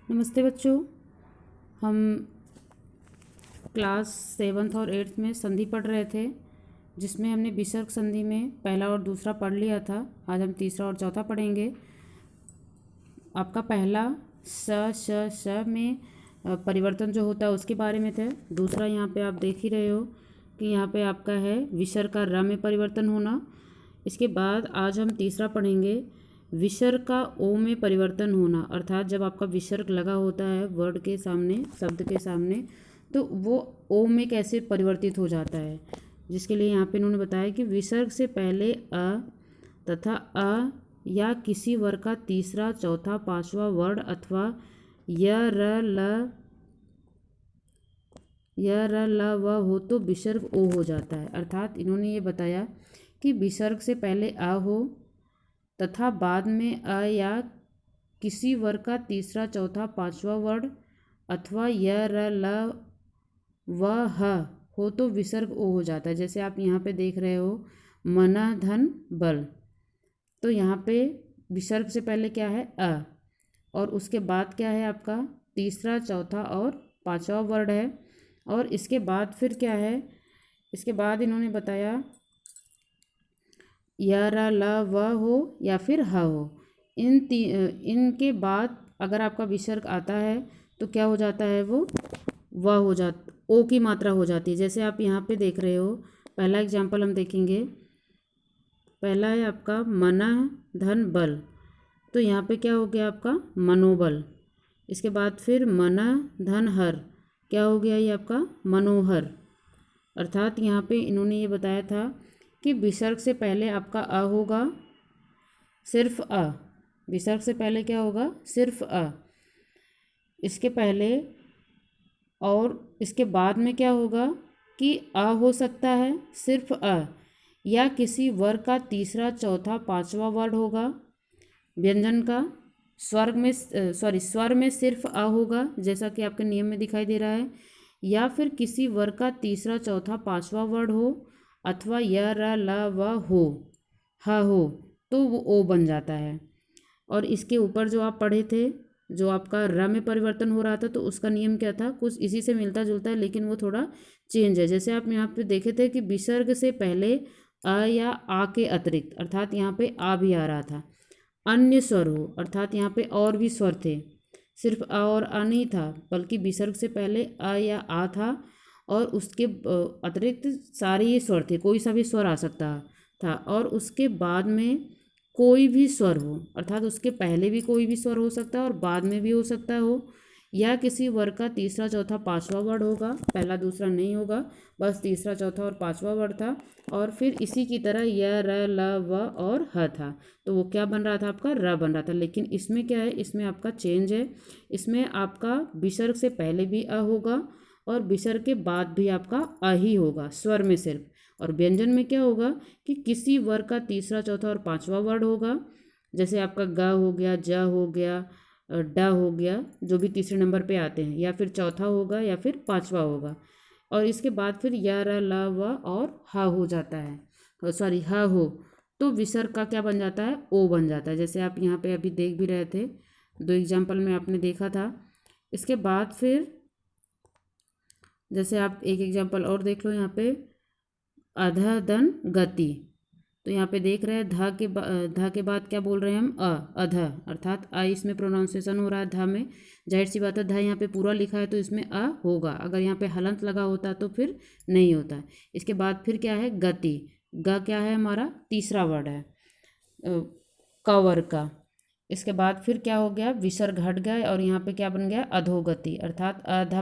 नमस्ते बच्चों। हम क्लास 7th और 8th में संधि पढ़ रहे थे, जिसमें हमने विसर्ग संधि में पहला और दूसरा पढ़ लिया था। आज हम तीसरा और चौथा पढ़ेंगे। आपका पहला श में परिवर्तन जो होता है उसके बारे में थे। दूसरा यहाँ पे आप देख ही रहे हो कि यहाँ पे आपका है विसर्ग का र में परिवर्तन होना। इसके बाद आज हम तीसरा पढ़ेंगे विसर्ग का ओ में परिवर्तन होना, अर्थात जब आपका विसर्ग लगा होता है वर्ड के सामने, शब्द के सामने, तो वो ओ में कैसे परिवर्तित हो जाता है, जिसके लिए यहाँ पे इन्होंने बताया कि विसर्ग से पहले अ तथा अ या किसी वर्ग का तीसरा, चौथा, पांचवा वर्ड अथवा य र ल व हो तो विसर्ग ओ हो जाता है। अर्थात इन्होंने ये बताया कि विसर्ग से पहले अ हो तथा बाद में अ या किसी वर्ग का तीसरा, चौथा, पांचवा वर्ड अथवा य र ल व ह हो तो विसर्ग ओ हो जाता है। जैसे आप यहाँ पे देख रहे हो मना धन बल, तो यहाँ पे विसर्ग से पहले क्या है अ, और उसके बाद क्या है आपका तीसरा, चौथा और पांचवा वर्ड है। और इसके बाद फिर क्या है, इसके बाद इन्होंने बताया या र ल व हो या फिर ह हो। इनके बाद अगर आपका विसर्ग आता है तो क्या हो जाता है, वो व हो जाता, ओ की मात्रा हो जाती है। जैसे आप यहाँ पे देख रहे हो, पहला एग्जाम्पल हम देखेंगे। पहला है आपका मना धन बल, तो यहाँ पे क्या हो गया आपका मनोबल। इसके बाद फिर मना धन हर, क्या हो गया ये आपका मनोहर। अर्थात यहाँ पे इन्होंने ये बताया था कि विसर्ग से पहले आपका अ होगा, सिर्फ अ। विसर्ग से पहले क्या होगा, सिर्फ अ। इसके पहले और इसके बाद में क्या होगा कि अ हो सकता है, सिर्फ अ, या किसी वर्ग का तीसरा, चौथा, पांचवा वर्ड होगा। व्यंजन का स्वर में सिर्फ अ होगा, जैसा कि आपके नियम में दिखाई दे रहा है। या फिर किसी वर्ग का तीसरा, चौथा, पांचवा वर्ड हो अथवा य र ल व हो, ह हो, तो वो ओ बन जाता है। और इसके ऊपर जो आप पढ़े थे, जो आपका र में परिवर्तन हो रहा था, तो उसका नियम क्या था, कुछ इसी से मिलता जुलता है, लेकिन वो थोड़ा चेंज है। जैसे आप यहाँ पे देखे थे कि विसर्ग से पहले अ या आ के अतिरिक्त, अर्थात यहाँ पे आ भी आ रहा था, अन्य स्वर हो, अर्थात यहाँ पे और भी स्वर थे, सिर्फ अ और आ नहीं था, बल्कि विसर्ग से पहले अ या आ था और उसके अतिरिक्त सारे ये स्वर थे, कोई सा भी स्वर आ सकता था। और उसके बाद में कोई भी स्वर हो, अर्थात उसके पहले भी कोई भी स्वर हो सकता है और बाद में भी हो सकता हो। या किसी वर्ग का तीसरा, चौथा, पांचवा वर्ड होगा, पहला दूसरा नहीं होगा, बस तीसरा, चौथा और पांचवा वर्ड था। और फिर इसी की तरह य र ल व और ह था, तो वो क्या बन रहा था, आपका र बन रहा था। लेकिन इसमें क्या है, इसमें आपका चेंज है। इसमें आपका विसर्ग से पहले भी अ होगा और विसर्ग के बाद भी आपका अ ही होगा, स्वर में सिर्फ। और व्यंजन में क्या होगा कि किसी वर्ग का तीसरा, चौथा और पांचवा वर्ड होगा। जैसे आपका ग हो गया, ज हो गया, ड हो गया, जो भी तीसरे नंबर पे आते हैं, या फिर चौथा होगा या फिर पांचवा होगा। और इसके बाद फिर य र ल व और ह हो जाता है, सॉरी ह हो, तो विसर्ग का क्या बन जाता है, ओ बन जाता है। जैसे आप यहाँ पे अभी देख भी रहे थे, दो एग्जाम्पल में आपने देखा था। इसके बाद फिर जैसे आप एक एग्जाम्पल और देख लो, यहाँ पे अध दन गति, तो यहाँ पे देख रहे हैं ध के बाद क्या बोल रहे हैं हम, अध, अर्थात अ इसमें प्रोनाउंसिएशन हो रहा है ध में। जाहिर सी बात है, ध यहाँ पे पूरा लिखा है तो इसमें अ होगा, अगर यहाँ पे हलंत लगा होता तो फिर नहीं होता। इसके बाद फिर क्या है, गति, ग क्या है हमारा तीसरा वर्ड है क वर्ग का। इसके बाद फिर क्या हो गया, विसर्ग हट गया और यहाँ पे क्या बन गया, अधोगति, अर्थात अधा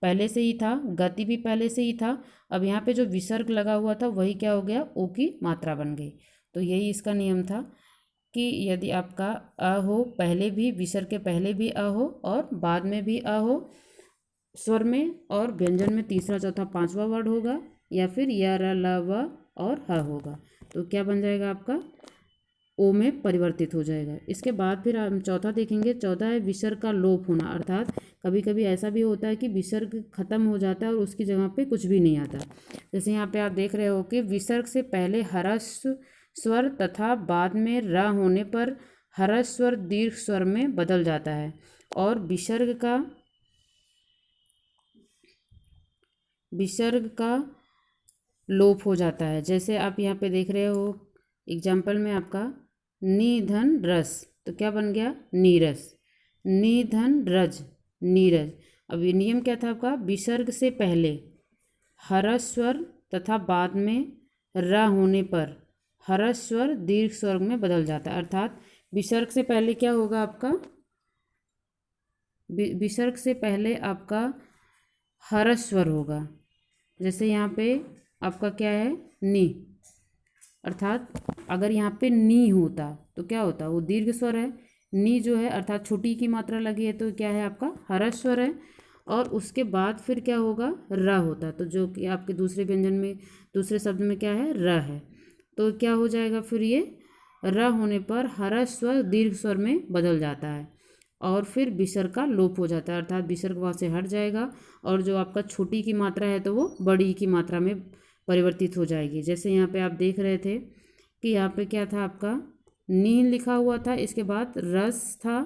पहले से ही था, गति भी पहले से ही था। अब यहाँ पे जो विसर्ग लगा हुआ था वही क्या हो गया, ओ की मात्रा बन गई। तो यही इसका नियम था कि यदि आपका अ हो, पहले भी विसर्ग के पहले भी अ हो और बाद में भी अ हो स्वर में, और व्यंजन में तीसरा, चौथा, पांचवा वर्ड होगा, या फिर य र ल व और ह होगा, तो क्या बन जाएगा आपका, ओ में परिवर्तित हो जाएगा। इसके बाद फिर हम चौथा देखेंगे। चौथा है विसर्ग का लोप होना, अर्थात कभी कभी ऐसा भी होता है कि विसर्ग खत्म हो जाता है और उसकी जगह पे कुछ भी नहीं आता। जैसे यहाँ पे आप देख रहे हो कि विसर्ग से पहले ह्रस्व स्वर तथा बाद में र होने पर ह्रस्व स्वर दीर्घ स्वर में बदल जाता है। और विसर्ग का लोप हो जाता है। जैसे आप यहाँ पे देख रहे हो एग्जाम्पल में आपका नी धन रस, तो क्या बन गया नीरस, नी धन रज नीरज। अब ये नियम क्या था आपका, विसर्ग से पहले हरस स्वर तथा बाद में र होने पर हरस स्वर दीर्घ स्वर में बदल जाता है। अर्थात विसर्ग से पहले क्या होगा आपका, विसर्ग से पहले आपका हरस स्वर होगा। जैसे यहाँ पे आपका क्या है नी, अर्थात अगर यहाँ पे नी होता तो क्या होता, वो दीर्घ स्वर है। नी जो है अर्थात छोटी की मात्रा लगी है तो क्या है आपका हरस स्वर है। और उसके बाद फिर क्या होगा र होता, तो जो कि आपके दूसरे व्यंजन में दूसरे शब्द में क्या है र है, तो क्या हो जाएगा फिर ये र होने पर हरस स्वर दीर्घ स्वर में बदल जाता है और फिर विसर्ग का लोप हो जाता है। अर्थात विसर्ग वहाँ से हट जाएगा और जो आपका छोटी की मात्रा है तो वो बड़ी की मात्रा में परिवर्तित हो जाएगी। जैसे यहाँ पे आप देख रहे थे कि यहाँ पे क्या था आपका नी लिखा हुआ था, इसके बाद रस था,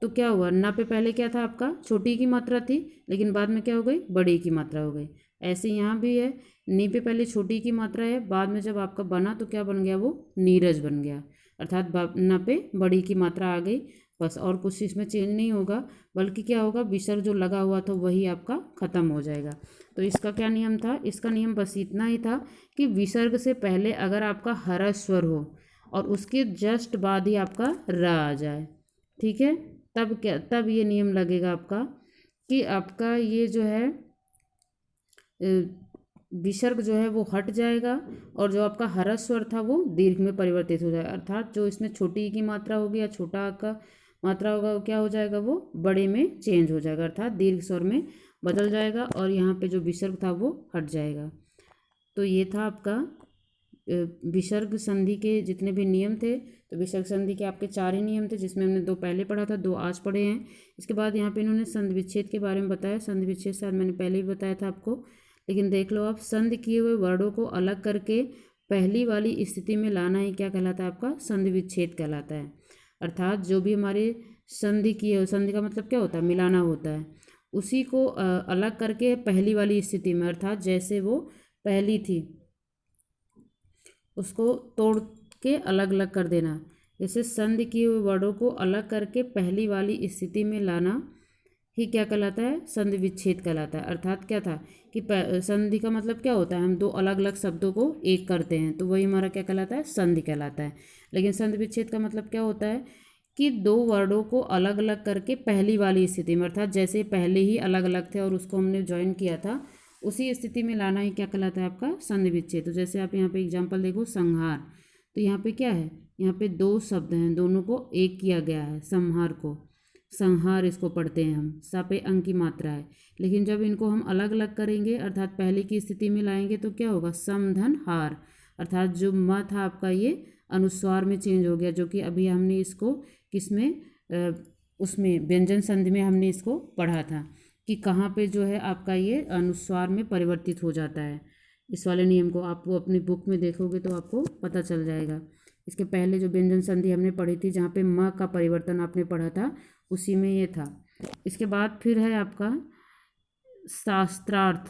तो क्या हुआ ना पे पहले क्या था आपका छोटी की मात्रा थी लेकिन बाद में क्या हो गई बड़ी की मात्रा हो गई। ऐसे यहाँ भी है, नी पे पहले छोटी की मात्रा है, बाद में जब आपका बना तो क्या बन गया वो नीरज बन गया, अर्थात ना पे बड़ी की मात्रा आ गई बस। और कुछ इसमें चेंज नहीं होगा बल्कि क्या होगा विसर्ग जो लगा हुआ था वही आपका खत्म हो जाएगा। तो इसका क्या नियम था, इसका नियम बस इतना ही था कि विसर्ग से पहले अगर आपका हरस स्वर हो और उसके जस्ट बाद ही आपका र आ जाए, ठीक है, तब क्या, तब ये नियम लगेगा आपका कि आपका ये जो है विसर्ग जो है वो हट जाएगा और जो आपका हरस स्वर था वो दीर्घ में परिवर्तित हो जाएगा। अर्थात जो इसमें छोटी की मात्रा होगी या छोटा का मात्रा होगा वो क्या हो जाएगा वो बड़े में चेंज हो जाएगा, अर्थात दीर्घ स्वर में बदल जाएगा और यहाँ पे जो विसर्ग था वो हट जाएगा। तो ये था आपका विसर्ग संधि के जितने भी नियम थे। तो विसर्ग संधि के आपके 4 ही नियम थे जिसमें हमने 2 पहले पढ़ा था, 2 आज पढ़े हैं। इसके बाद यहाँ पे इन्होंने संधि विच्छेद के बारे में बताया। संधि विच्छेद शायद मैंने पहले ही बताया था आपको, लेकिन देख लो आप, संधि किए हुए वर्णों को अलग करके पहली वाली स्थिति में लाना ही क्या कहलाता है आपका संधि विच्छेद कहलाता है। अर्थात जो भी हमारे संधि किए, संधि का मतलब क्या होता है मिलाना होता है, उसी को अलग करके पहली वाली स्थिति में, अर्थात जैसे वो पहली थी उसको तोड़ के अलग अलग कर देना। जैसे संधि किए हुए वर्णों को अलग करके पहली वाली स्थिति में लाना ही क्या कहलाता है संधि विच्छेद कहलाता है। अर्थात क्या था कि संधि का मतलब क्या होता है हम 2 अलग अलग शब्दों को एक करते हैं तो वही हमारा क्या कहलाता है संधि कहलाता है। लेकिन संधि विच्छेद का मतलब क्या होता है कि 2 वर्णों को अलग अलग करके पहली वाली स्थिति में, अर्थात जैसे पहले ही अलग अलग थे और उसको हमने ज्वाइन किया था उसी स्थिति में लाना ही क्या कहलाता है आपका संधि विच्छेद। तो जैसे आप यहाँ पे एग्जांपल देखो संहार, तो यहाँ पे क्या है, यहाँ पे 2 शब्द हैं, दोनों को एक किया गया है, संहार को संहार इसको पढ़ते हैं हम, सा पे अंक की मात्रा है। लेकिन जब इनको हम अलग अलग करेंगे अर्थात पहले की स्थिति में लाएंगे तो क्या होगा समधन हार, अर्थात जो म था आपका ये अनुस्वार में चेंज हो गया, जो कि अभी हमने इसको किसमें उसमें व्यंजन संधि में हमने इसको पढ़ा था कि कहाँ पे जो है आपका ये अनुस्वार में परिवर्तित हो जाता है। इस वाले नियम को आप वो अपनी बुक में देखोगे तो आपको पता चल जाएगा। इसके पहले जो व्यंजन संधि हमने पढ़ी थी जहाँ पे म का परिवर्तन आपने पढ़ा था उसी में ये था। इसके बाद फिर है आपका शास्त्रार्थ,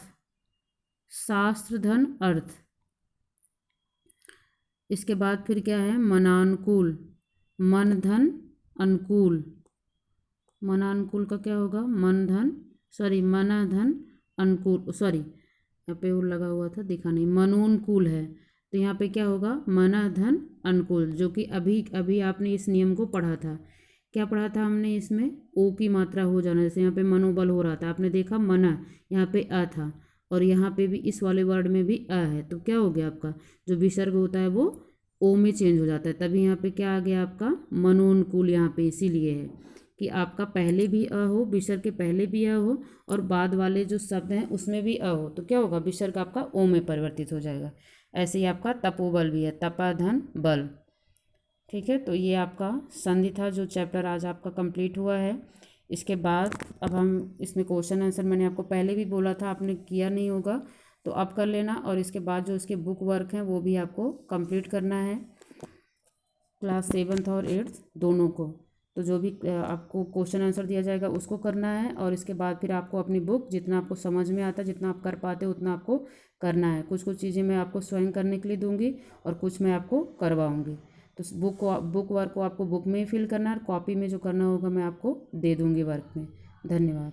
शास्त्र धन अर्थ। इसके बाद फिर क्या है मनानुकूल, मन धन अनुकूल, मनानुकूल का क्या होगा मन धन अनुकूल, सॉरी यहाँ पे वो लगा हुआ था दिखा नहीं, मनोनुकूल है तो यहाँ पे क्या होगा मना धन अनुकूल, जो कि अभी अभी आपने इस नियम को पढ़ा था। क्या पढ़ा था हमने इसमें ओ की मात्रा हो जाना, जैसे यहाँ पे मनोबल हो रहा था आपने देखा मना यहाँ पे अ था और यहाँ पे भी इस वाले वर्ड में भी अ है, तो क्या हो गया आपका जो विसर्ग होता है वो ओ में चेंज हो जाता है, तभी यहाँ पे क्या आ गया आपका मनोनुकूल। यहाँ पे इसीलिए है कि आपका पहले भी अ हो, विसर्ग के पहले भी अ हो और बाद वाले जो शब्द हैं उसमें भी अ हो, तो क्या होगा विसर्ग आपका ओ में परिवर्तित हो जाएगा। ऐसे ही आपका तपोबल भी है, तपा धन बल, ठीक है। तो ये आपका संधि था जो चैप्टर आज आपका कंप्लीट हुआ है। इसके बाद अब हम इसमें क्वेश्चन आंसर, मैंने आपको पहले भी बोला था आपने किया नहीं होगा तो आप कर लेना, और इसके बाद जो इसके बुक वर्क हैं वो भी आपको कंप्लीट करना है क्लास 7th और 8th दोनों को। तो जो भी आपको क्वेश्चन आंसर दिया जाएगा उसको करना है, और इसके बाद फिर आपको अपनी बुक जितना आपको समझ में आता है, जितना आप कर पाते हो उतना आपको करना है। कुछ कुछ चीज़ें मैं आपको स्वयं करने के लिए दूंगी और कुछ मैं आपको करवाऊंगी। तो बुक वर्क को आपको बुक में ही फिल करना है, और कॉपी में जो करना होगा मैं आपको दे दूंगी वर्क में। धन्यवाद।